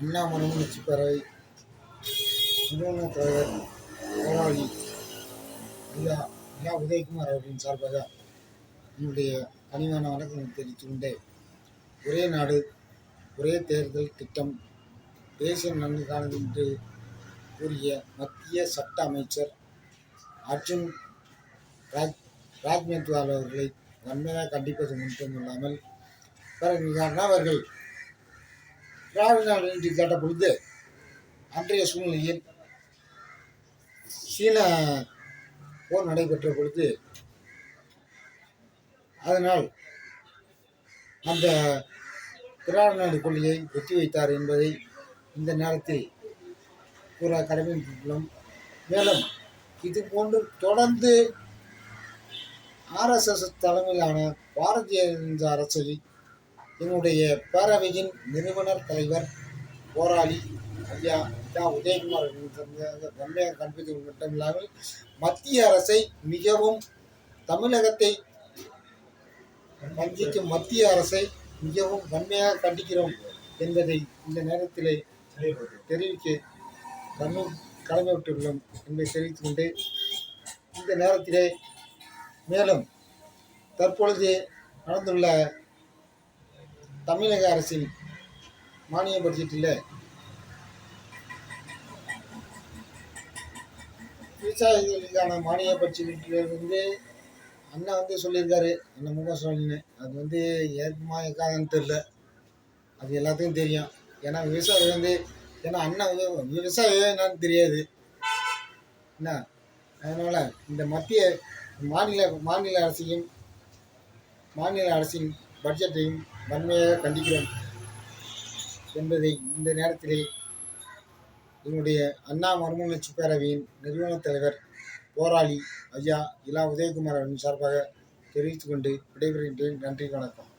அண்ணா மறுமலர்ச்சி பேரவை நிறுவன தலைவர் போராளி ஐயா ஐயா உதயகுமார் அவர்களின் சார்பாக என்னுடைய பணிவான வணக்கம் தெரிவித்துக் கொண்டே, ஒரே நாடு ஒரே தேர்தல் திட்டம் தேசிய நலனுக்கானது என்று கூறிய மத்திய சட்ட அமைச்சர் அர்ஜுன் ராஜ்மேத்வால் அவர்களை வன்மையாக கண்டிப்பது மட்டுமில்லாமல், பிறகு அவர்கள் திராவிட நாடு என்று கேட்ட பொழுது அன்றைய சூழ்நிலையில் சீன போர் நடைபெற்ற பொழுது அதனால் அந்த திராவிட நாடு கொள்கையை ஒத்திவைத்தார் என்பதை இந்த நேரத்தில் கூற கடமைப்பட்டுள்ளோம். மேலும் இது போன்று தொடர்ந்து RSS தலைமையிலான பாரதிய ஜனதா அரசை என்னுடைய பேரவையின் நிறுவனர் தலைவர் போராளி ஐயா உதயகுமார் வன்மையாக கற்பித்தது மட்டுமில்லாமல், மத்திய அரசை மிகவும் தமிழகத்தை வஞ்சிக்கும் மத்திய அரசை மிகவும் வன்மையாக கண்டிக்கிறோம் என்பதை இந்த நேரத்திலே தெரிவிக்க கடமைப்பட்டுள்ளோம் என்பதை தெரிவித்துக் கொண்டு, இந்த நேரத்திலே மேலும் தற்பொழுது நடந்துள்ள தமிழக அரசின் மானிய பட்ஜெட்டில் விவசாயிகளுக்கான மானிய பட்ஜெட்டிலிருந்து அண்ணா சொல்லியிருக்காரு, அண்ணன் முக ஸ்டாலின். அது ஏற்குமா இருக்காதுன்னு தெரியல, அது எல்லாத்துக்கும் தெரியும். ஏன்னா விவசாயி ஏன்னா அண்ணா விவசாயம் என்னன்னு தெரியாது என்ன. அதனால் இந்த மாநில அரசின் பட்ஜெட்டையும் வன்மையாக கண்டிக்கிறோம் என்பதை இந்த நேரத்திலே என்னுடைய அண்ணா மறுமலர்ச்சி பேரவையின் நிறுவன தலைவர் போராளி ஐயா உதயகுமார் அவர்களின் சார்பாக தெரிவித்துக் கொண்டு விடைபெறுகின்றேன். நன்றி, வணக்கம்.